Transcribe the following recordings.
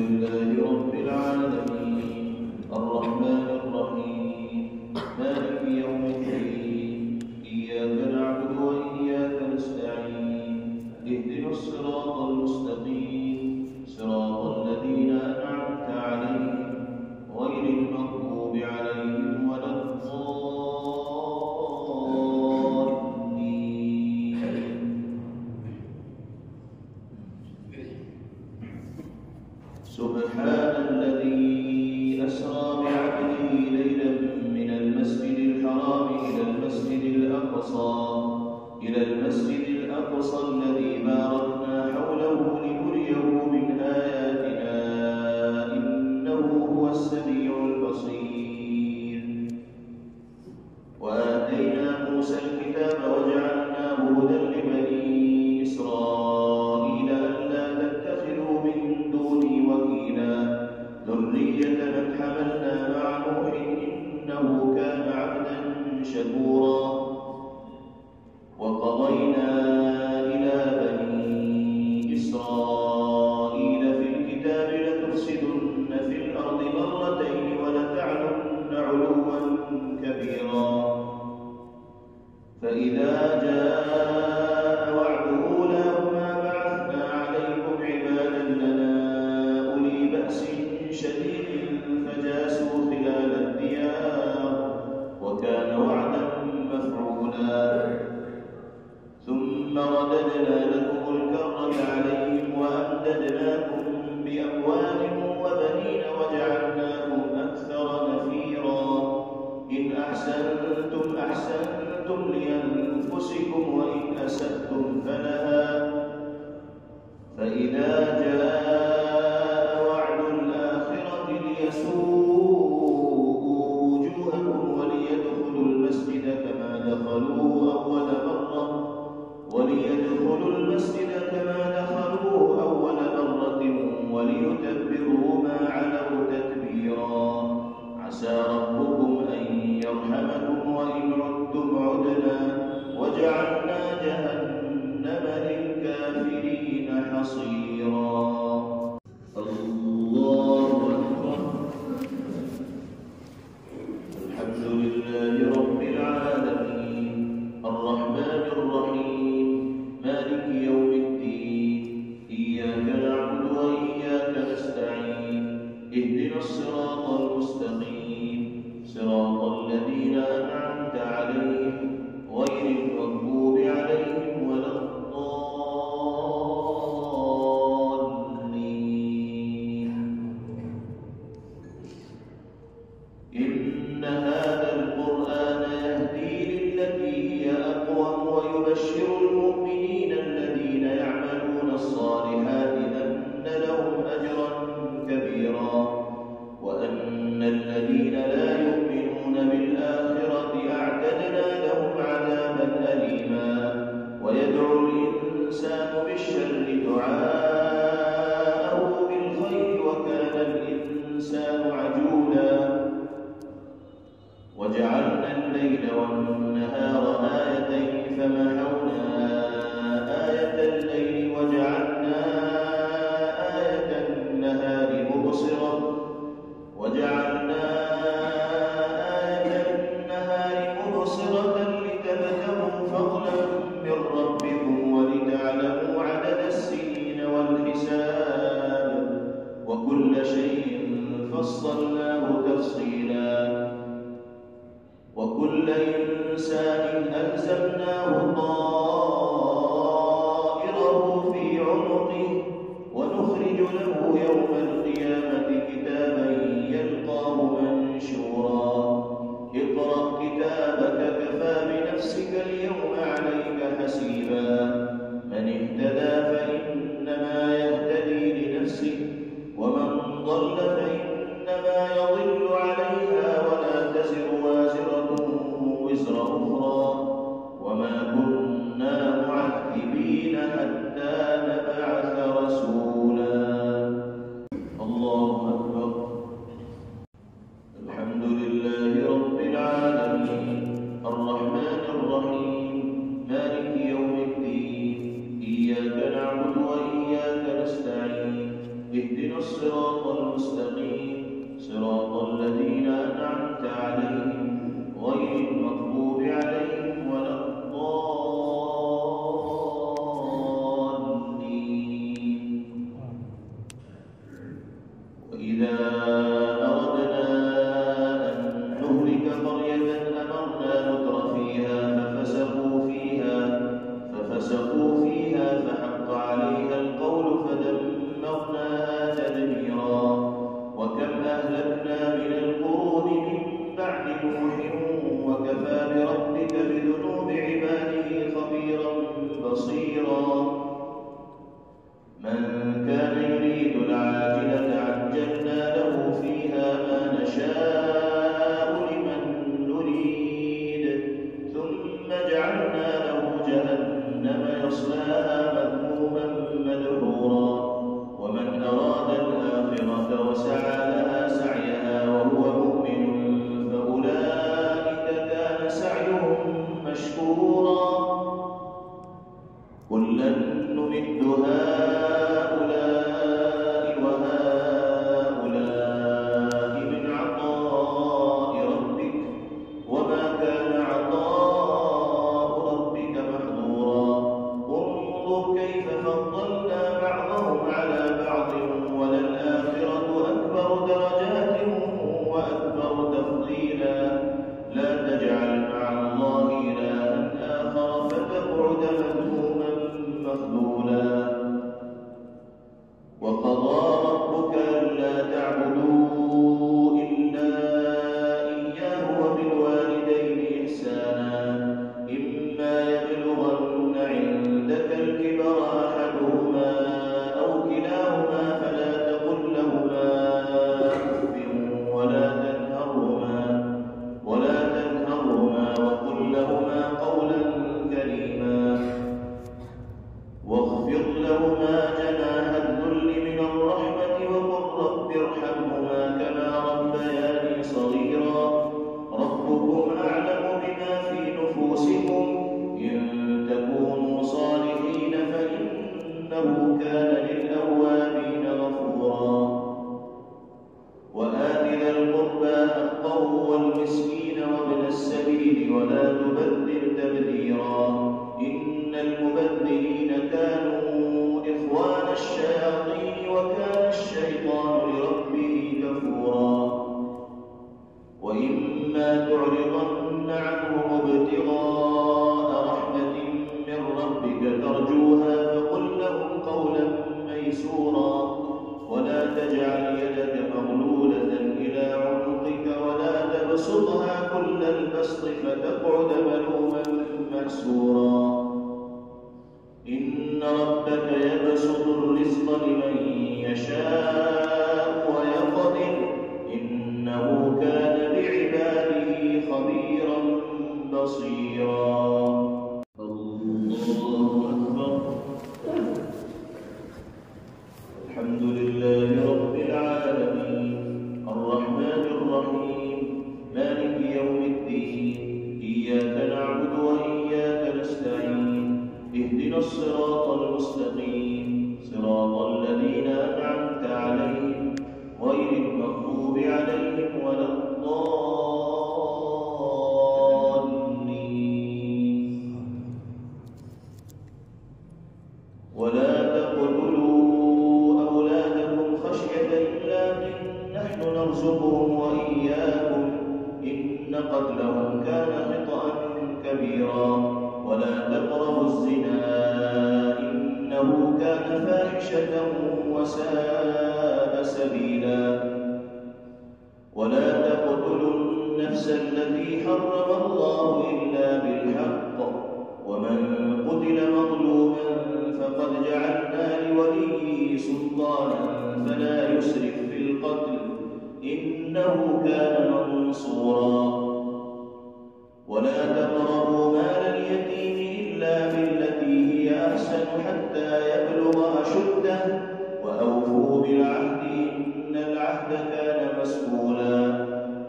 لله رب العالمين الرحمن الرحيم مالك يوم الدين إياك نعبد وإياك نستعين اهدنا الصراط المستقيم صراط الذين أنعمت عليهم غير المغضوب عليهم ولا الضالين. سبحان الذي أسرى بعبده ليلا من المسجد الحرام إلى المسجد الأقصى الذي باركنا حوله لنريه من آياتنا إنه هو السميع البصير. وآتينا موسى الكتاب وجعلناه هدى لبني إسرائيل ألا تتخذوا من دوني وكيلا ذرية من حملنا مع نوح إنه كان عبدا شكورا. وقضينا إلى بني إسرائيل في الكتاب لتفسدن في الأرض مرتين ولتعلن علوا كبيرا. فإذا جاء وعد أولاهما بعثنا عليكم عبادا لنا أولي بأس شديد فجاسوا خلال الديار وكان وعدا مفعولا. ثم رددنا لكم الكرة عليهم وأمددناكم بأموال وبنين وجعلناكم أكثر نفيرا. إن أحسنتم أحسنتم لأنفسكم وإن أسأتم فلها. فإذا جاء وعد الآخرة ليسوءوا وجوهكم وليدخلوا المسجد كما دخلوه أول مرة وليتبروا ما علوا تتبيرا. عسى ربكم أن يرحمكم وإن عدتم عدنا وجعلنا جهنم للكافرين حصيرا. الله أكبر. الحمد لله رب العالمين الرحمن الرحيم مالك يوم الدين إياك نعبد وإياك نستعين اهدنا الصراط المستقيم صراط الذين أنعمت عليهم غير المغضوب عليهم ولا الضالين. إن هذا القرآن يهدي للتي هي أقوم ويبشر المؤمنين الذين يعملون الصالحات أن لهم أجرا كبيرا وأن الذين لا يؤمنون بالآخرة أعتدنا لهم عذابا أليما. ويدعو الإنسان بالشر دعاءه بالخير وكان الإنسان عجولا. وجعلنا الليل والنهار آيتين فمحونا آية الليل وجعلنا آية النهار مبصرة لتبتغوا فضلا من ربكم ولتعلموا عدد السنين والحساب وكل شيء فصلناه تفصيلا. وكل إنسان ألزمناه طائره في عنقه ونخرج له يوم القيامة كتابا يلقاه منشورا. اقرأ كتابك كفى بنفسك اليوم عليك حسيبا. من اهتدى فإنما يهتدي لنفسه ومن ضل فإنما يضل عليها ولا تزر وازرة وزر أخرى وما كنا نفورا. وإما تعرضن عنهم ابتغاء رحمة من ربك ترجوها فقل لهم قولا ميسورا. ولا تجعل يدك مغلولة إلى عنقك ولا تبسطها كل البسط فتقعد ملوما محسورا. إن ربك يبسط الرزق لمن يشاء ويقدر إنه كان بعباده خبيرا بصيرا. الله أكبر. الحمد لله رب العالمين الرحمن الرحيم مالك يوم الدين إياك نعبد وإياك نستعين اهدنا الصراط المستقيم صراط الذين أنعمت عليهم غير المغضوب عليهم ولا الضالين. ولا تقتلوا أولادكم خشية إملاق نحن نرزقهم وإياكم إن قتلهم كان خطأ كبيرا. ولا تقربوا الزنا إنه كان فاحشة وساء سبيلا. ولا تقتلوا النفس التي حرم الله إلا بالحق ومن قتل مظلوما فقد جعلنا لوليه سلطانا فلا يسرف في القتل إنه كان منصورا. ولا تقربوا مال اليتيم إلا بالتي هي أحسن حتى يبلغ أشده وأوفوا بالعهد إن العهد كان مسؤولا.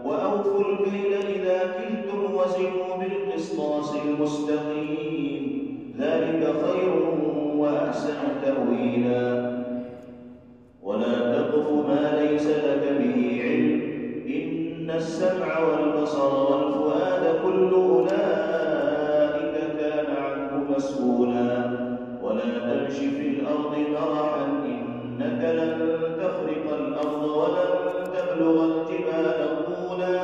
وأوفوا الكيل إذا كلتم وزنوا بالقسطاس المستقيم ذلك خير وأحسن تأويلا. ولا تقف ما ليس لك به علم إن السمع والبصر والفؤاد كل أولئك كان عنه مسؤولا. ولا تمش في الأرض مرحا إنك لن تخرق الأرض ولن تبلغ الجبال طولا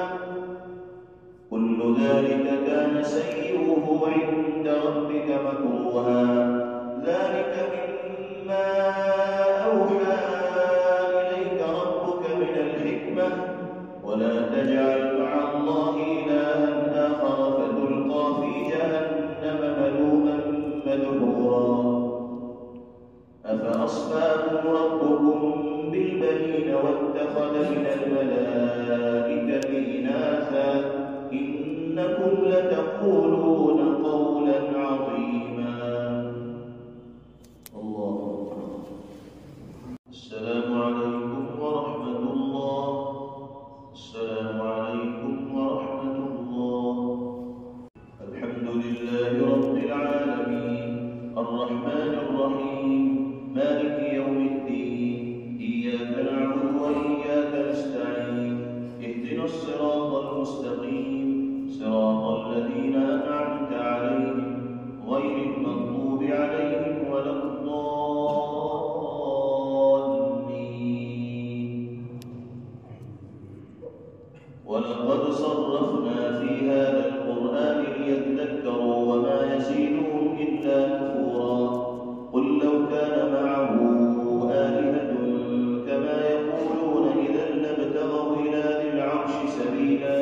كل ذلك كان سيئه عند ربك مكروها. ذلك مما أوحى إليك ربك من الحكمة. ولا تجعل مع الله إلها آخر فتلقى في جهنم ملوما مدحورا. أفأصفاكم ربكم بالبنين واتخذ من الملائكة إناثا إنكم لتقولون قولا عظيما. الله أكبر. السلام عليكم ورحمة الله. السلام عليكم ورحمة الله. الحمد لله رب العالمين الرحمن الرحيم مالك يوم الدين إياك نعبد وإياك نستعين اهدنا الصراط المستقيم صراط الذين أنعمت عليهم غير المغضوب عليهم ولا الضالين. ولقد صرفنا في هذا القرآن ليذكروا وما يزيدهم إلا نفورا. قل لو كان معه آلهة كما يقولون إذا لابتغوا إلى ذي العرش سبيلا.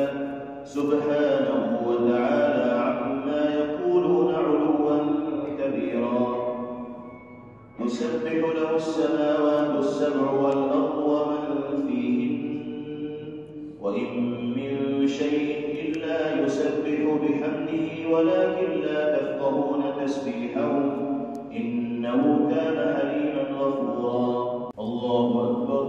سبحانه وتعالى عما يقولون علوا كبيرا. يسبح له السماوات السبع والأرض ومن فيهن وإن من شيء إلا يسبح بحمده ولكن لا تفقهون تسبيحهم إنه كان حليما غفورا. الله أكبر.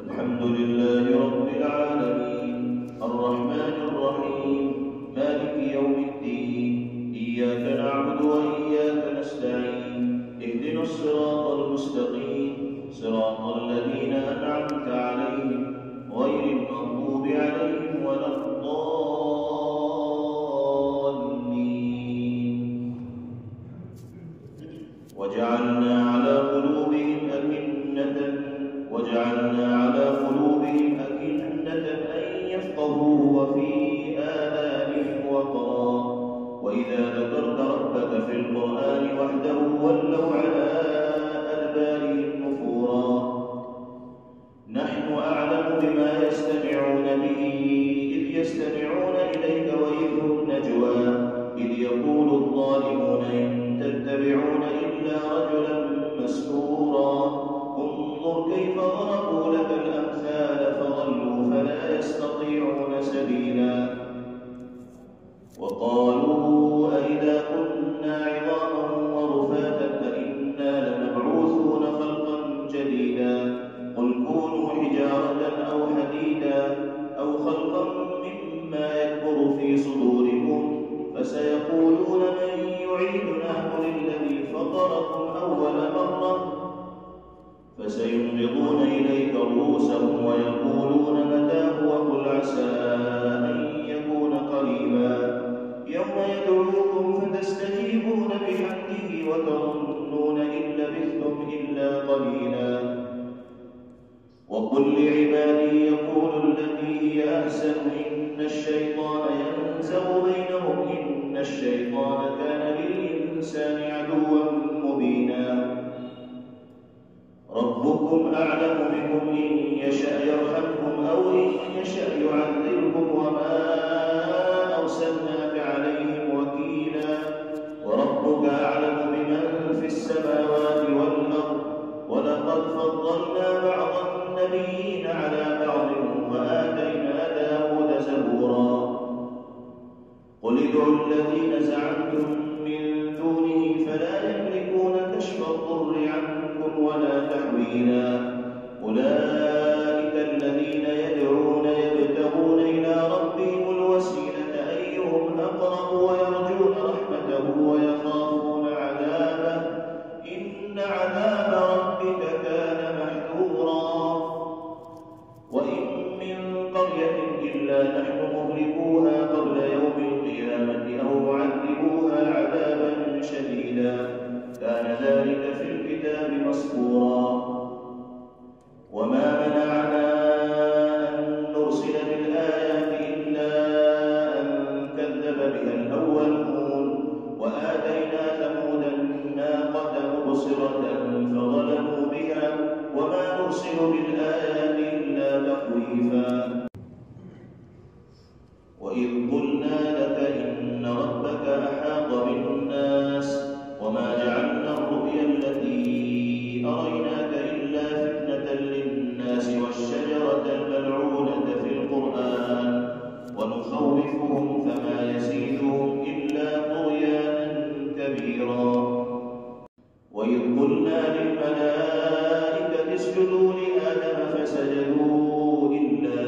الحمد لله رب العالمين الرحمن الرحيم مالك يوم الدين إياك نعبد وإياك نستعين اهدنا الصراط المستقيم صراط الذين أنعمت عليهم غير المغضوب عليهم ولا الضالين. وجعلنا على قلوبهم أكنة أن يفقهوه وفي آذانهم وقرا وإذا ذكرت ربك في القرآن وحده ولوا على أدبارهم نفورا نحن أعلم بما يستمعون به إذ يستمعون إليك وإذ هم نجوى إذ يقول الظالمون إن تتبعون إلا رجلا مسحورا انظر كيف ضربوا لك الأمثال فضلوا فلا يستطيعون سبيلا وقالوا أئذا كنا عظاما ورفاتا أئنا لمبعوثون خلقا جديدا قل كونوا حجارة أو حديدا أو خلقا مما يكبر في صدوركم فسيقولون من يعيدنا قل الذي فطركم أول مرة فسينغضون إليك رؤوسهم ويقولون متى هو قل عسى أن يكون قريبا يوم يدعوكم فتستجيبون بحمده وتظنون إن لبثتم إلا قليلا وقل لعبادي يقولوا التي هي أحسن إن الشيطان ينزغ بينهم إن الشيطان كان للإنسان عدوا مبينا ربكم أعلم بكم إن يشأ يرحمكم أو إن يشأ يعذبكم وما أرسلناك عليهم وكيلا وربك أعلم بمن في السماوات والأرض ولقد فضلنا بعض النبيين على بعض وآتينا داود زبورا قل ادعوا الذين زعمتم من دونه فلا يملكون كشف الضر عنكم ولا تحويلا أولئك الذين يدعون يبتغون إلى ربهم الوسيلة أيهم أقرب ويرجون رحمته ويخافون عذابه إن عذاب ربك كان محذورا وإن من قرية إلا نحن مهلكوها قبل يوم القيامة أو معذبوها عذابا شديدا كان ذلك في الكتاب مسطورا وما منعنا أن نرسل بالآيات إلا أن كذب بها الأولون وآتينا ثمود الناقة مبصرة فظلموا بها وما نرسل بالآيات إلا تخويفا وإذ قلنا لك إن ربك أحاط بالناس وما جعلنا الرؤيا التي أريناك إلا فتنة للناس والشجرة الملعونة في القرآن ونخوفهم فما يزيدهم إلا طغيانا كبيرا وإذ قلنا للملائكة اسجدوا لآدم فسجدوا إلا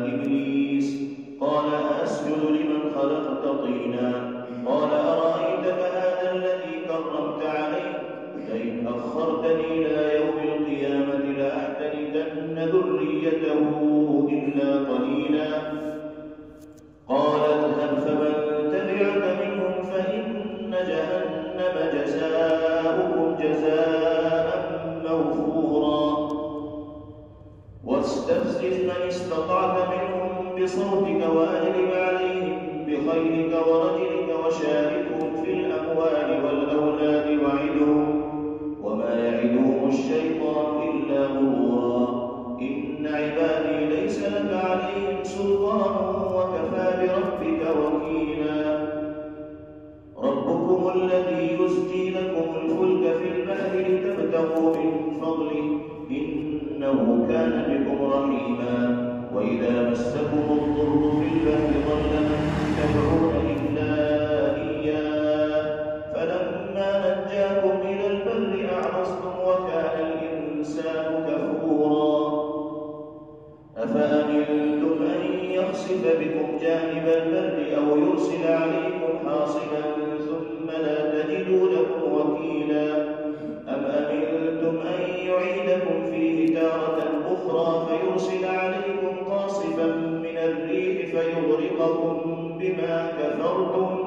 إبليس قال أسجد لمن خلقت طينا قال أرأيتك هذا الذي كرمت عليه لئن أخرتني إلى يوم القيامة لأحتنكن ذريته إلا قليلا قال اذهب فمن تبعك منهم فإن جهنم جزاؤكم جزاء موفورا واستفزز من استطعت منهم بصوتك وأجلب عليهم بخيلك ورجلك وشاركهم في الأموال والأولاد وعدهم وما يعدهم الشيطان إلا غرورا إن عبادي ليس لك عليهم سلطان وكفى بربك وكيلا ربكم الذي يزجي لكم الفلك في البحر لتبتغوا من فضله إنه كان بكم رحيما وإذا مسكم الضر في البحر ضل من تدعون إلا إياه فلما نجاكم إلى البر أعرضتم وكان الإنسان كفورا أفأمنتم أن يخسف بكم جانب البر أو يرسل عليكم حاصبا ثم لا تجدوا لكم وكيلا أم أمنتم أن يعيدكم فيه تارة أخرى فيرسل عليكم قاصفا من الريح فيغرقكم بما كفرتم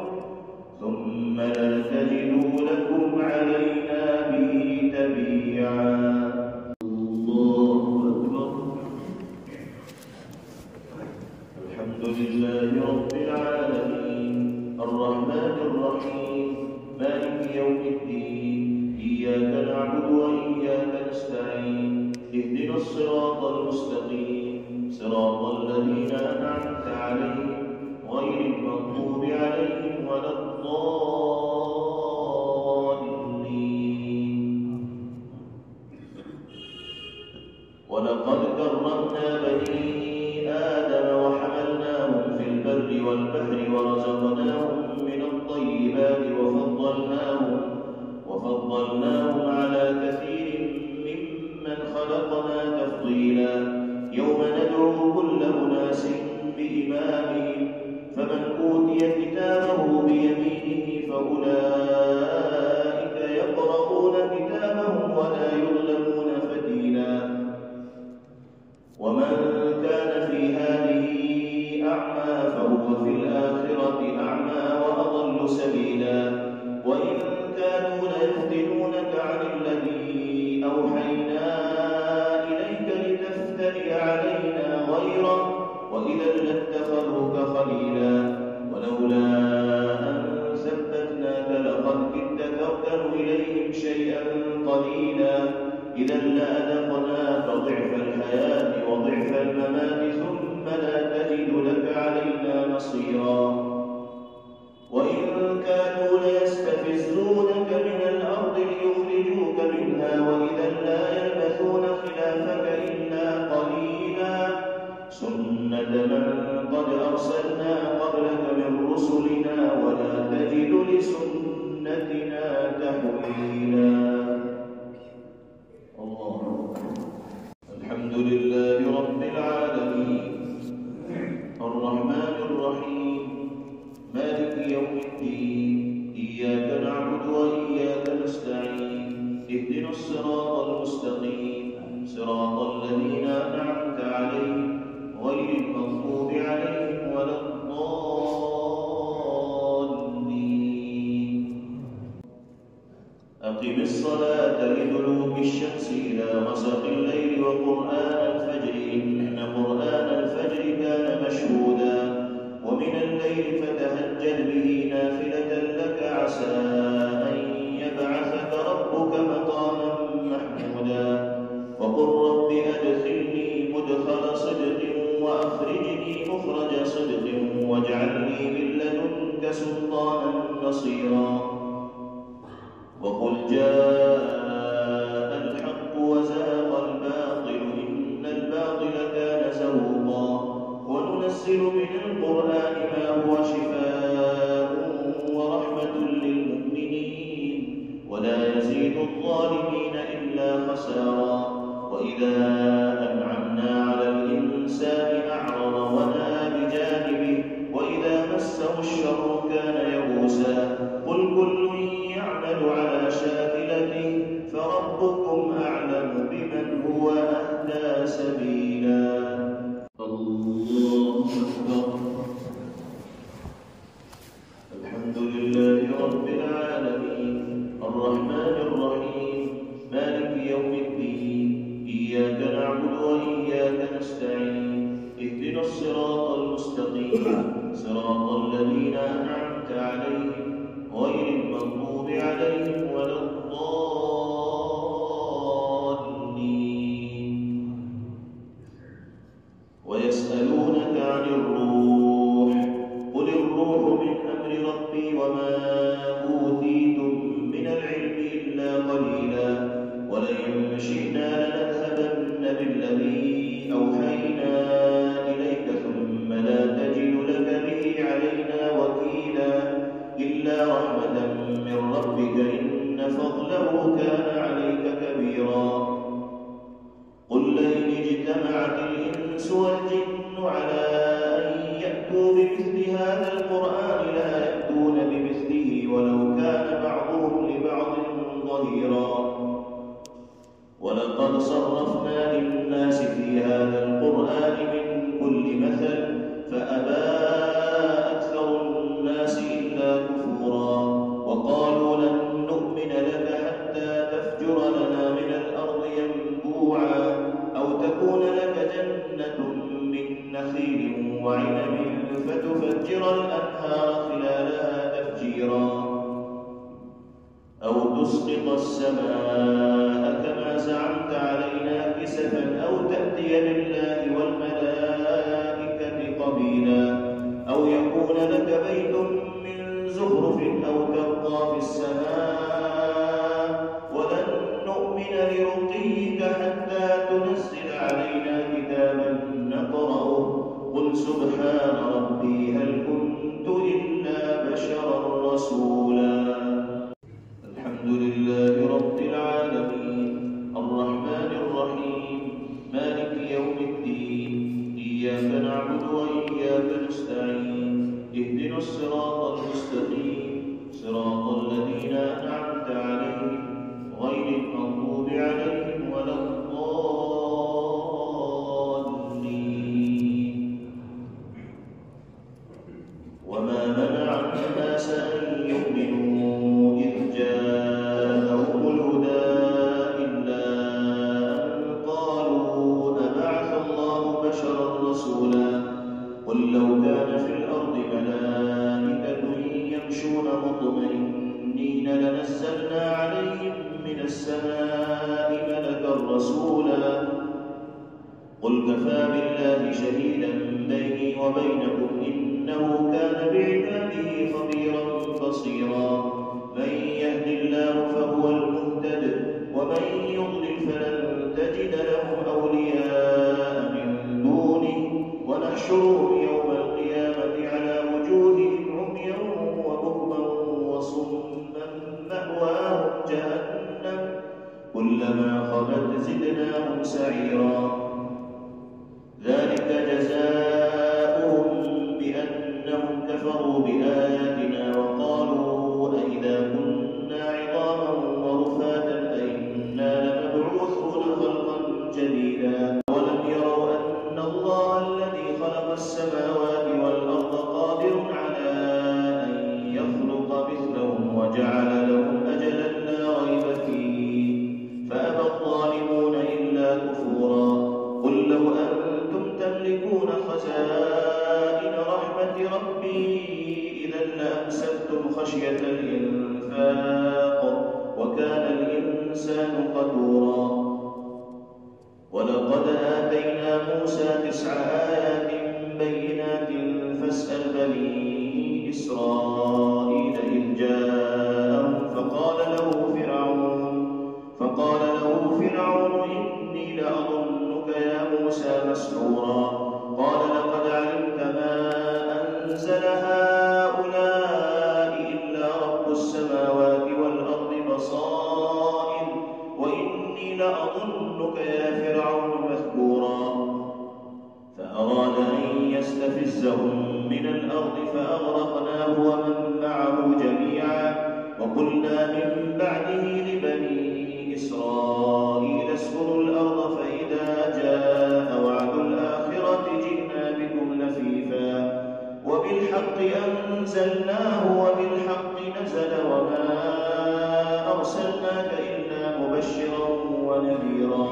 ثم لا تجدوا لكم علينا الرحيم مالك يوم الدين إياك نعبد وإياك نستعين اهدنا الصراط المستقيم صراط الذين أنعمت عليهم غير المغضوب عليهم ولا الضالين. ولقد كرمنا بني آدم وحملناهم في البر والبحر ورزقناهم من الطيبات وفضلناهم على كثير ممن خلقنا تفضيلا. يوم ندعو كل أناس بإمامهم فمن أوتي كتابه بيمينه فأولئك يقرؤون كتابهم ولا يظلمون فتيلا. ومن كان في هذه أعمى فهو في الآخرة أعمى وأضل سبيلا. وإن كانوا ليفتنونك عن الذي أوحينا إليك لتفتري علينا غيره وإذا لاتخذوك خليلا. ولولا أن ثبتناك لقد كدت تركن إليهم شيئا قليلا. إذا لأذقناك ضعف الحياة وضعف الممات ثم لا تجد لك علينا نصيرا. وإن كانوا ليستفزونك من الأرض ليخرجوك منها وإذا لا يلبثون خلافك إلا قليلا. سنة من قد أرسلنا قبلك من رسلنا ولا تجد لسنتنا تحويلا. الله الحمد لله رب العالمين الرحمن الرحيم مالك يوم الدين إياك نعبد وإياك نستعين اهدنا الصراط المستقيم صراط الذين أنعمت عليهم غير المغضوب عليهم ولا الضالين. أقم الصلاة لدلوك الشمس إلى غسق الليل وقرآن الفجر إن قرآن الفجر كان مشهودا. ومن الليل فتهجد به نافلة لك عسى أن يبعثك ربك مقاما محمودا. وقل رب أدخلني مدخل صدق وأخرجني مخرج صدق واجعل لي من لدنك سلطانا نصيرا. وقل جاء الحق وزهق الباطل إن الباطل كان زهوقا. وننزل من القرآن ما هو شفاء ورحمة للمؤمنين ولا يزيد الظالمين إلا خسارا. وإذا أنعمنا على الإنسان أعرض ونأى بجانبه وإذا مسه الشر كان يئوسا. قل كل يعمل على شاكلته فربكم أعلم بمن هو أهدى سبيلا. الله أكبر. الحمد لله رب العالمين الرحمن الرحيم مالك يوم الدين إياك نعبد وإياك نستعين اهدنا الصراط المستقيم صراط الذين أنعمت عليهم غير المغضوب عليهم ولا الضالين. ويسألونك عن الروح قل الروح من أمر ربي وما أوتيتم من العلم إلا قليلا. ولئن شئنا لنذهبن بالذي أوحينا إليك ثم لا تجد لك به علينا وكيلا. إلا رحمة من ربك إن فضله كان عليك كبيرا. قل لئن اجتمعت الإنس والجن على أن يأتوا بمثل هذا القرآن لا يأتون بمثله ولو كان بعضهم لبعض ظهيرا. ولقد صرفنا للناس في هذا القرآن من كل مثل فأبى أكثر الناس إلا كفورا. وقالوا لن نؤمن لك حتى تفجر لنا من الأرض ينبوعا أو تكون لك جنة من نخيل وعنب فتفجر الأنهار خلالها تفجيرا. تسقط السماء كما زعمت علينا كسفا أو تأتي بالله والملائكة قبيلا أو يكون لك بيت من زخرف أو ترقى في السماء ولن نؤمن لرقيك حتى تنزل علينا كتابا نقرأه قل سبحان ربي هل كنت إلا بشرا رسولا. الحمد لله رب العالمين الرحمن الرحيم مالك يوم الدين إياك نعبد وإياك نستعين اهدنا الصراط المستقيم صراط الذين أنعمت عليهم غير المغضوب عليهم ولا الضالين. وما منع الناس أن يؤمنوا إذ جاءهم الهدى إلا أن قالوا أبعث الله بشرا رسولا قل لو كان في الأرض ملائكة يمشون مطمئنين لنزلنا عليهم من السماء ملكا رسولا قل كفى بالله شهيدا بيني وبينكم إنه كان بعباده خبيرا بصيرا من يهد الله فهو المهتد ومن يضلل فلن تجد لهم أولياء من دونه ونحشرهم يوم القيامة على وجوههم عميا وبكما وصما مأواهم جهنم كلما خبت زدناهم سعيرا ذلك جزاؤهم بأنهم كفروا بآياتنا وقالوا أئذا كنا عظاما ورفاتا أئنا لمبعوثون خلقا جديدا ولم يروا أن الله الذي خلق السماوات والأرض قادر على أن يخلق مثلهم وجعل لهم أجلا لا ريب فيه فأبى الظالمون إلا كفورا قل لو أنتم تملكون خزائن رحمة ربي إذا لأمسكتم خشية الإنفاق وكان الإنسان قدورا ولقد آتينا موسى 9 آيات بينات فاسأل بني إسرائيل إذ جاءهم فقال له فرعون إني لأظنك يا موسى مسحورا قال لقد علمت ما أنزل هؤلاء إلا رب السماوات والأرض بصائر وإني لأظنك يا فرعون مثبورا فأراد أن يستفزهم من الأرض فأغرقناه ومن معه جميعا وقلنا من بعده لبني إسرائيل اسكنوا الأرض فإذا جاء وعد الآخرة جئنا بكم لفيفا وبالحق أنزلناه وبالحق نزل وما أرسلناك إلا مبشرا ونذيرا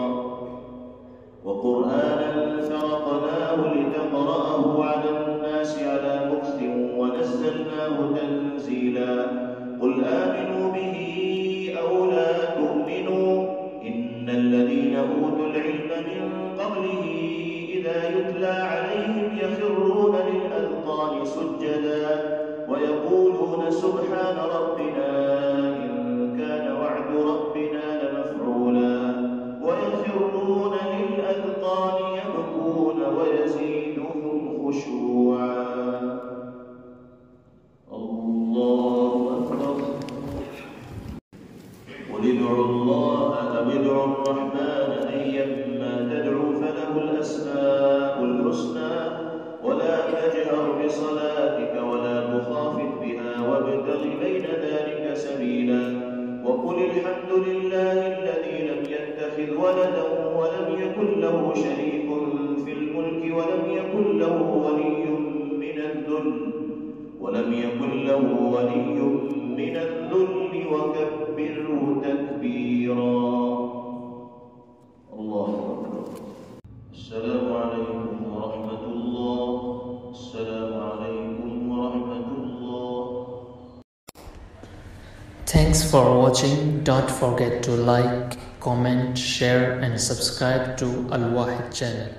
وقرآنا فرقناه لتقرأه على الناس على مكث ونزلناه تنزيلا قل آمنوا به أو لا تؤمنوا إن الذين أوتوا العلم من قبله إذا يتلى عليهم يخرون للأذقان سجدا ويقولون سبحان ربنا إن كان وعد ربنا لمفعولا ويخرون للأذقان يبكون ويزيدهم خشوعا. الله أكبر. قل ادعوا الله أو ادعوا الرحمن أيما تدعوا فله الأسماء الحسنى ولا تجهر بصلاتك ولا تخافت بها وابتغ بين ذلك سبيلا وقل الحمد لله الذي لم يتخذ ولدا ولم يكن له شريك في الملك ولم يكن له ولي من الذل وكبره تكبيرا. الله أكبر. السلام عليكم ورحمة الله. السلام عليكم ورحمة الله. Thanks for watching. Don't forget to like, comment, share and subscribe to Al Wahid channel.